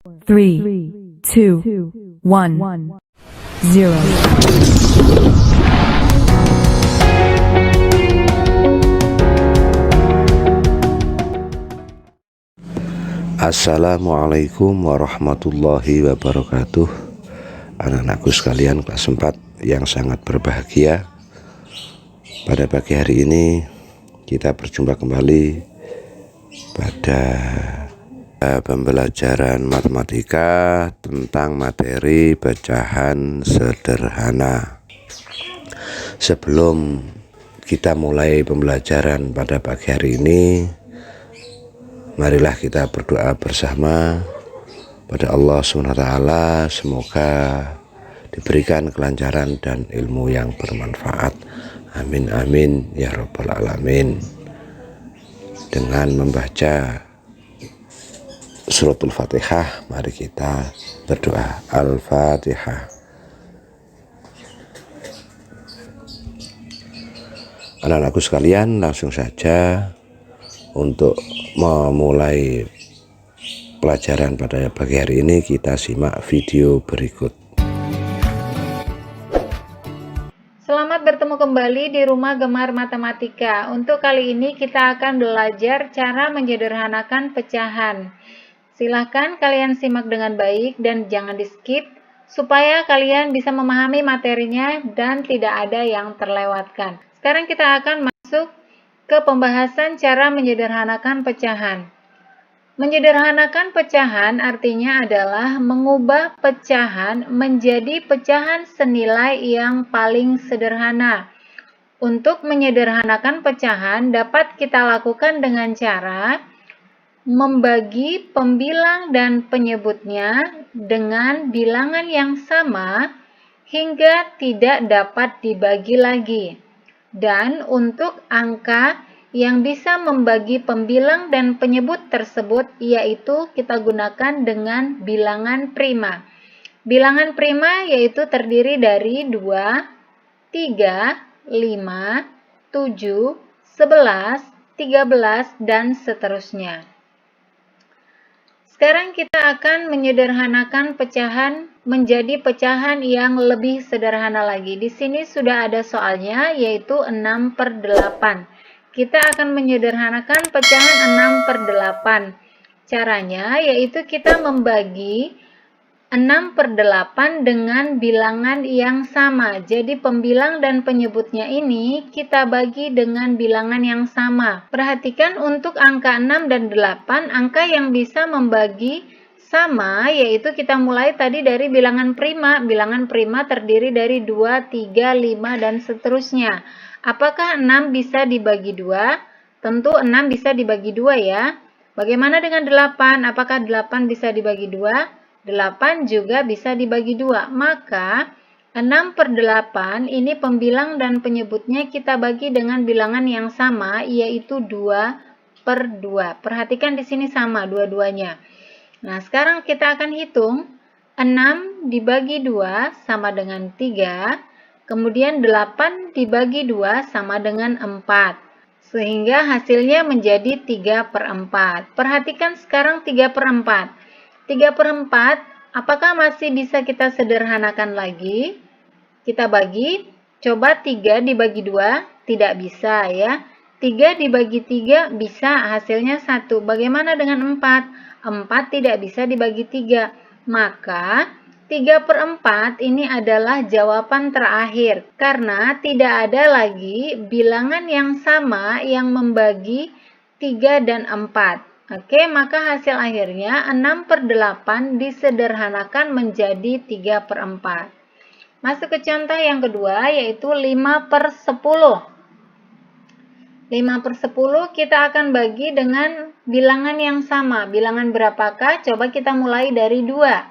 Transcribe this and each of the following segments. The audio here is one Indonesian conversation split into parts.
3, 2, 1, 0. Assalamualaikum warahmatullahi wabarakatuh. Anak-anakku sekalian kelas 4 yang sangat berbahagia. Pada pagi hari ini kita berjumpa kembali pada pembelajaran matematika tentang materi pecahan sederhana. Sebelum kita mulai pembelajaran pada pagi hari ini, marilah kita berdoa bersama pada Allah SWT. Semoga diberikan kelancaran dan ilmu yang bermanfaat. Amin amin ya rabbal alamin. Dengan membaca suratul Fatihah, mari kita berdoa. Al-Fatihah. Anak-anakku sekalian, langsung saja untuk memulai pelajaran pada pagi hari ini, kita simak video berikut. Selamat bertemu kembali di Rumah Gemar Matematika. Untuk kali ini kita akan belajar cara menyederhanakan pecahan. Silahkan kalian simak dengan baik dan jangan di skip, supaya kalian bisa memahami materinya dan tidak ada yang terlewatkan. Sekarang kita akan masuk ke pembahasan cara menyederhanakan pecahan. Menyederhanakan pecahan artinya adalah mengubah pecahan menjadi pecahan senilai yang paling sederhana. Untuk menyederhanakan pecahan dapat kita lakukan dengan cara membagi pembilang dan penyebutnya dengan bilangan yang sama hingga tidak dapat dibagi lagi. Dan untuk angka yang bisa membagi pembilang dan penyebut tersebut, yaitu kita gunakan dengan bilangan prima. Bilangan prima yaitu terdiri dari 2, 3, 5, 7, 11, 13, dan seterusnya. Sekarang kita akan menyederhanakan pecahan menjadi pecahan yang lebih sederhana lagi. Di sini sudah ada soalnya, yaitu 6/8. Kita akan menyederhanakan pecahan 6/8. Caranya yaitu kita membagi 6/8 dengan bilangan yang sama. Jadi pembilang dan penyebutnya ini kita bagi dengan bilangan yang sama. Perhatikan untuk angka 6 dan 8, angka yang bisa membagi sama yaitu kita mulai tadi dari bilangan prima. Bilangan prima terdiri dari 2, 3, 5, dan seterusnya. Apakah 6 bisa dibagi 2? Tentu 6 bisa dibagi 2 ya. Bagaimana dengan 8? Apakah 8 bisa dibagi 2? 8 juga bisa dibagi 2. Maka 6/8 ini pembilang dan penyebutnya kita bagi dengan bilangan yang sama, yaitu 2/2. Perhatikan di sini sama dua-duanya. Nah, sekarang kita akan hitung. 6 dibagi 2 sama dengan 3. Kemudian 8 dibagi 2 sama dengan 4. Sehingga hasilnya menjadi 3/4. Perhatikan sekarang 3/4. 3/4, apakah masih bisa kita sederhanakan lagi? Kita bagi, coba 3 dibagi 2, tidak bisa ya. 3 dibagi 3 bisa, hasilnya 1. Bagaimana dengan 4? 4 tidak bisa dibagi 3. Maka 3/4 ini adalah jawaban terakhir, karena tidak ada lagi bilangan yang sama yang membagi 3 dan 4. Oke, maka hasil akhirnya 6/8 disederhanakan menjadi 3/4. Masuk ke contoh yang kedua, yaitu 5/10. 5/10 kita akan bagi dengan bilangan yang sama. Bilangan berapakah? Coba kita mulai dari 2.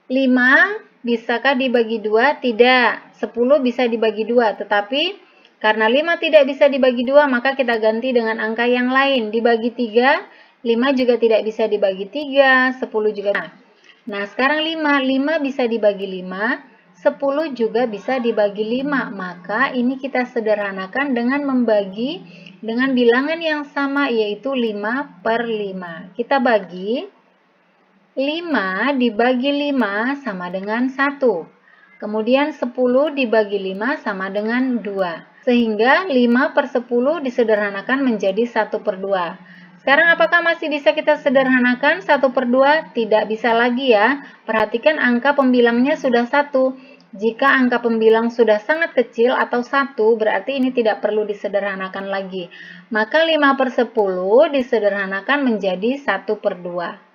5 bisakah dibagi 2? Tidak. 10 bisa dibagi 2, tetapi karena 5 tidak bisa dibagi 2, maka kita ganti dengan angka yang lain. Dibagi 3, 5 juga tidak bisa dibagi 3, 10 juga. Nah, sekarang 5 bisa dibagi 5, 10 juga bisa dibagi 5. Maka ini kita sederhanakan dengan membagi dengan bilangan yang sama, yaitu 5/5. Kita bagi 5 dibagi 5 sama dengan 1. Kemudian 10 dibagi 5 sama dengan 2. Sehingga 5 per 10 disederhanakan menjadi 1 per 2. Sekarang apakah masih bisa kita sederhanakan 1 per 2? Tidak bisa lagi ya. Perhatikan angka pembilangnya sudah 1. Jika angka pembilang sudah sangat kecil atau 1, berarti ini tidak perlu disederhanakan lagi. Maka 5 per 10 disederhanakan menjadi 1 per 2.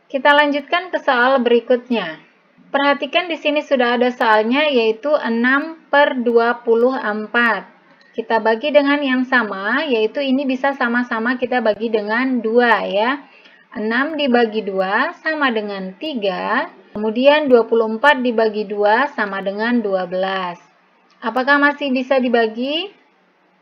Kita lanjutkan ke soal berikutnya. Perhatikan di sini sudah ada soalnya, yaitu 6 per 24. Kita bagi dengan yang sama, yaitu ini bisa sama-sama kita bagi dengan 2 ya. 6 dibagi 2 sama dengan 3. Kemudian 24 dibagi 2 sama dengan 12. Apakah masih bisa dibagi?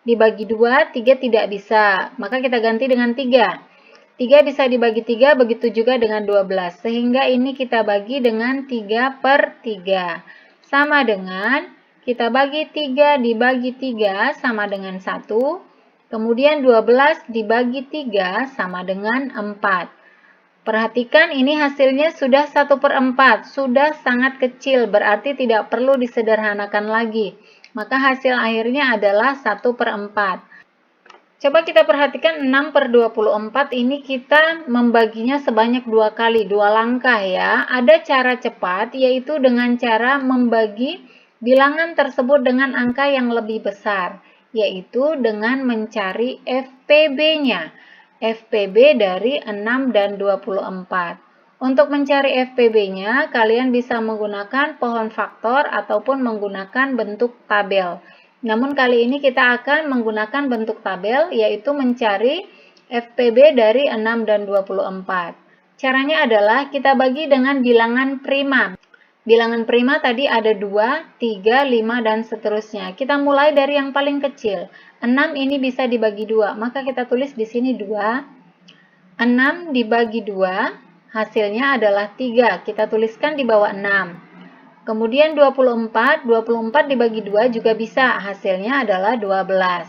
Dibagi 2, 3 tidak bisa. Maka kita ganti dengan 3. 3 bisa dibagi 3, begitu juga dengan 12. Sehingga ini kita bagi dengan 3 per 3. Sama dengan, kita bagi 3 dibagi 3 sama dengan 1. Kemudian 12 dibagi 3 sama dengan 4. Perhatikan ini hasilnya sudah 1 per 4, sudah sangat kecil, berarti tidak perlu disederhanakan lagi. Maka hasil akhirnya adalah 1 per 4. Coba kita perhatikan 6 per 24 ini kita membaginya sebanyak 2 kali, 2 langkah ya. Ada cara cepat, yaitu dengan cara membagi bilangan tersebut dengan angka yang lebih besar, yaitu dengan mencari FPB-nya. FPB dari 6 dan 24. Untuk mencari FPB-nya, kalian bisa menggunakan pohon faktor ataupun menggunakan bentuk tabel. Namun kali ini kita akan menggunakan bentuk tabel, yaitu mencari FPB dari 6 dan 24. Caranya adalah kita bagi dengan bilangan prima. Bilangan prima tadi ada 2, 3, 5, dan seterusnya. Kita mulai dari yang paling kecil. 6 ini bisa dibagi 2, maka kita tulis di sini 2. 6 dibagi 2, hasilnya adalah 3. Kita tuliskan di bawah 6. Kemudian 24 dibagi 2 juga bisa, hasilnya adalah 12.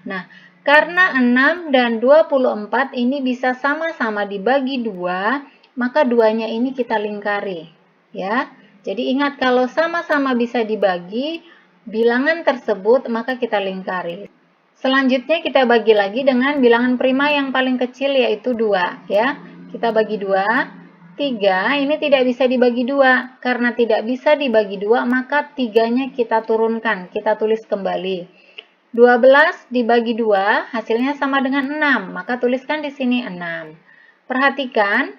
Nah, karena 6 dan 24 ini bisa sama-sama dibagi 2, maka 2-nya ini kita lingkari. Ya. Jadi ingat, kalau sama-sama bisa dibagi bilangan tersebut, maka kita lingkari. Selanjutnya kita bagi lagi dengan bilangan prima yang paling kecil, yaitu 2. Ya. Kita bagi 2. 3 ini tidak bisa dibagi 2. Karena tidak bisa dibagi 2, maka 3-nya kita turunkan. Kita tulis kembali. 12 dibagi 2, hasilnya sama dengan 6. Maka tuliskan di sini 6. Perhatikan,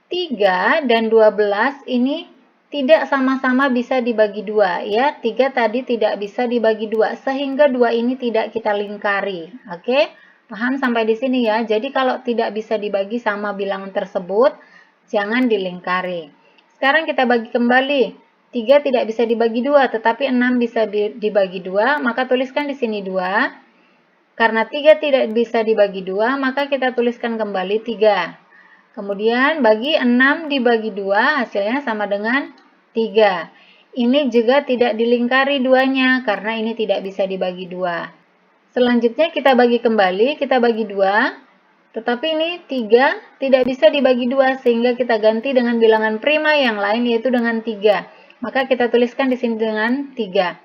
3 dan 12 ini tidak sama-sama bisa dibagi 2. Ya, 3 tadi tidak bisa dibagi 2. Sehingga 2 ini tidak kita lingkari. Oke? Paham sampai di sini ya? Jadi kalau tidak bisa dibagi sama bilangan tersebut, jangan dilingkari. Sekarang kita bagi kembali. 3 tidak bisa dibagi 2, tetapi 6 bisa dibagi 2, maka tuliskan di sini 2. Karena 3 tidak bisa dibagi 2, maka kita tuliskan kembali 3. Kemudian bagi 6 dibagi 2, hasilnya sama dengan 3. Ini juga tidak dilingkari 2-nya, karena ini tidak bisa dibagi 2. Selanjutnya kita bagi kembali, kita bagi 2. Tetapi ini 3 tidak bisa dibagi 2, sehingga kita ganti dengan bilangan prima yang lain, yaitu dengan 3. Maka kita tuliskan di sini dengan 3.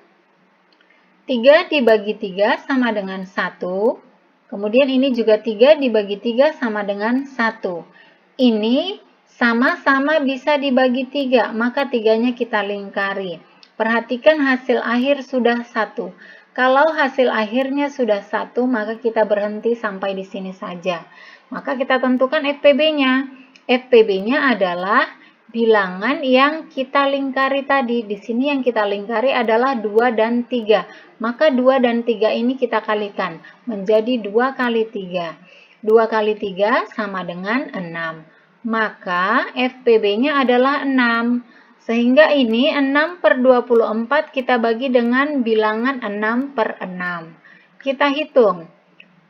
3 dibagi 3 sama dengan 1. Kemudian ini juga 3 dibagi 3 sama dengan 1. Ini sama-sama bisa dibagi 3, maka 3-nya kita lingkari. Perhatikan hasil akhir sudah 1. Kalau hasil akhirnya sudah 1, maka kita berhenti sampai di sini saja. Maka kita tentukan FPB-nya. FPB-nya adalah bilangan yang kita lingkari tadi. Di sini yang kita lingkari adalah 2 dan 3. Maka 2 dan 3 ini kita kalikan menjadi 2 kali 3. 2 kali 3 sama dengan 6. Maka FPB-nya adalah 6. Sehingga ini 6 per 24 kita bagi dengan bilangan 6 per 6. Kita hitung.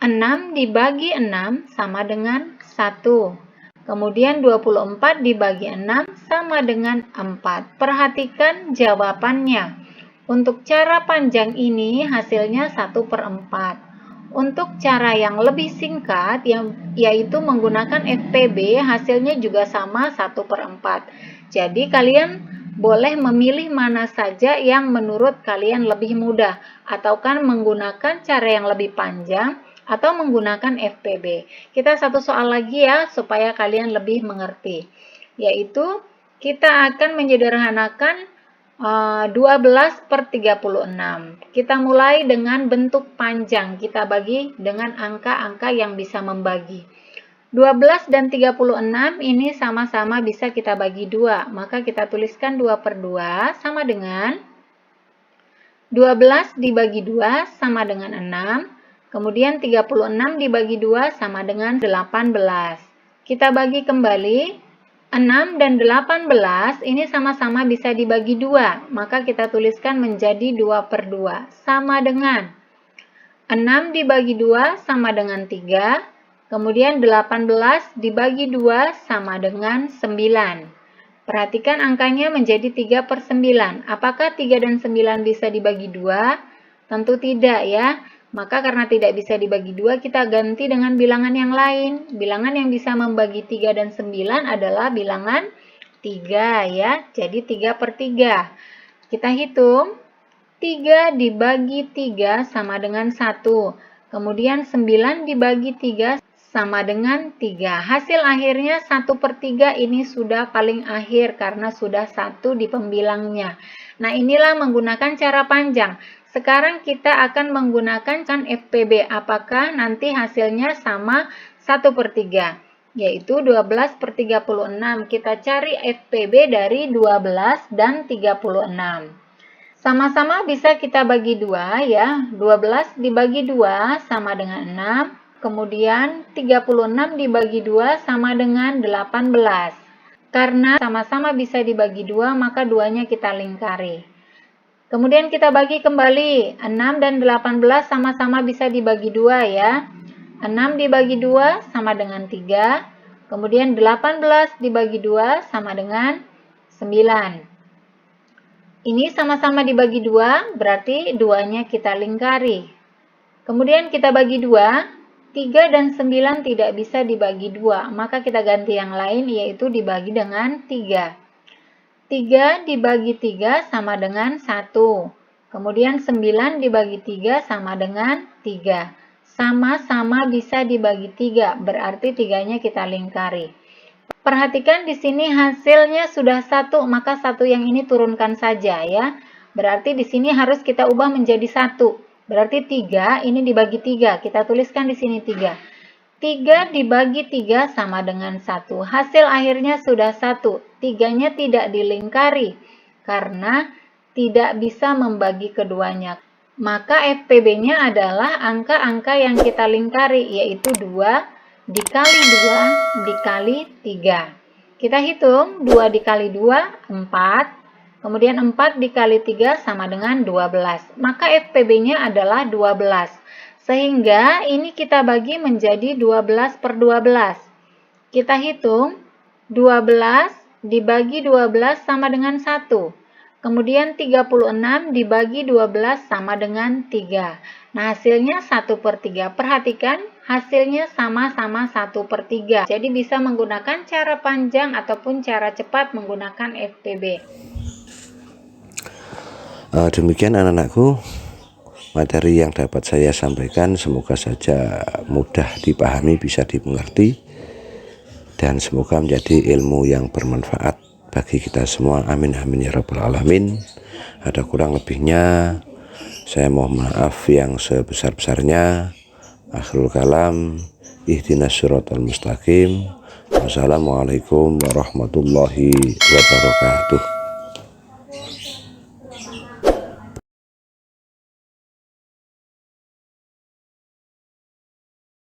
6 dibagi 6 sama dengan 1. Kemudian 24 dibagi 6 sama dengan 4. Perhatikan jawabannya. Untuk cara panjang ini hasilnya 1 per 4. Untuk cara yang lebih singkat, yaitu menggunakan FPB, hasilnya juga sama 1/4. Jadi kalian boleh memilih mana saja yang menurut kalian lebih mudah, atau kan menggunakan cara yang lebih panjang, atau menggunakan FPB. Kita satu soal lagi ya, supaya kalian lebih mengerti. Yaitu, kita akan menyederhanakan 12/36. Kita mulai dengan bentuk panjang. Kita bagi dengan angka-angka yang bisa membagi. 12 dan 36 ini sama-sama bisa kita bagi 2. Maka kita tuliskan 2/2 sama dengan 12 dibagi 2 sama dengan 6. Kemudian 36 dibagi 2 sama dengan 18. Kita bagi kembali. 6 dan 18 ini sama-sama bisa dibagi 2, maka kita tuliskan menjadi 2/2, sama dengan 6 dibagi 2 sama dengan 3, kemudian 18 dibagi 2 sama dengan 9. Perhatikan angkanya menjadi 3/9. Apakah 3 dan 9 bisa dibagi 2? Tentu tidak ya. Maka karena tidak bisa dibagi 2, kita ganti dengan bilangan yang lain. Bilangan yang bisa membagi 3 dan 9 adalah bilangan 3 ya. Jadi 3/3. Kita hitung. 3 dibagi 3 sama dengan 1. Kemudian 9 dibagi 3 sama dengan 3. Hasil akhirnya 1/3 ini sudah paling akhir karena sudah 1 di pembilangnya. Nah, inilah menggunakan cara panjang. Sekarang kita akan menggunakan FPB. Apakah nanti hasilnya sama 1/3? Yaitu 12/36. Kita cari FPB dari 12 dan 36. Sama-sama bisa kita bagi 2 ya. 12 dibagi 2 sama dengan 6. Kemudian 36 dibagi 2 sama dengan 18. Karena sama-sama bisa dibagi 2, maka 2-nya kita lingkari. Kemudian kita bagi kembali, 6 dan 18 sama-sama bisa dibagi 2 ya. 6 dibagi 2 sama dengan 3, kemudian 18 dibagi 2 sama dengan 9. Ini sama-sama dibagi 2, berarti 2-nya kita lingkari. Kemudian kita bagi 2, 3 dan 9 tidak bisa dibagi 2, maka kita ganti yang lain yaitu dibagi dengan 3. 3 dibagi 3 sama dengan 1. Kemudian 9 dibagi 3 sama dengan 3. Sama-sama bisa dibagi 3, berarti 3-nya kita lingkari. Perhatikan di sini hasilnya sudah 1, maka 1 yang ini turunkan saja ya. Berarti di sini harus kita ubah menjadi 1. Berarti 3 ini dibagi 3, kita tuliskan di sini 3. 3 dibagi 3 sama dengan 1. Hasil akhirnya sudah 1. 3-nya tidak dilingkari karena tidak bisa membagi keduanya. Maka FPB-nya adalah angka-angka yang kita lingkari, yaitu 2 dikali 2 dikali 3. Kita hitung 2 dikali 2, 4. Kemudian 4 dikali 3 sama dengan 12. Maka FPB-nya adalah 12. Sehingga ini kita bagi menjadi 12/12. Kita hitung 12 dibagi 12 sama dengan 1. Kemudian 36 dibagi 12 sama dengan 3. Nah, hasilnya 1/3. Perhatikan, hasilnya sama-sama 1/3. Jadi bisa menggunakan cara panjang ataupun cara cepat menggunakan FPB. Demikian anak-anakku, materi yang dapat saya sampaikan semoga saja mudah dipahami, bisa dimengerti, dan semoga menjadi ilmu yang bermanfaat bagi kita semua. Amin amin ya rabbal alamin. Ada kurang lebihnya saya mohon maaf yang sebesar-besarnya. Akhirul kalam, ihdinas siratal mustaqim. Wassalamualaikum warahmatullahi wabarakatuh.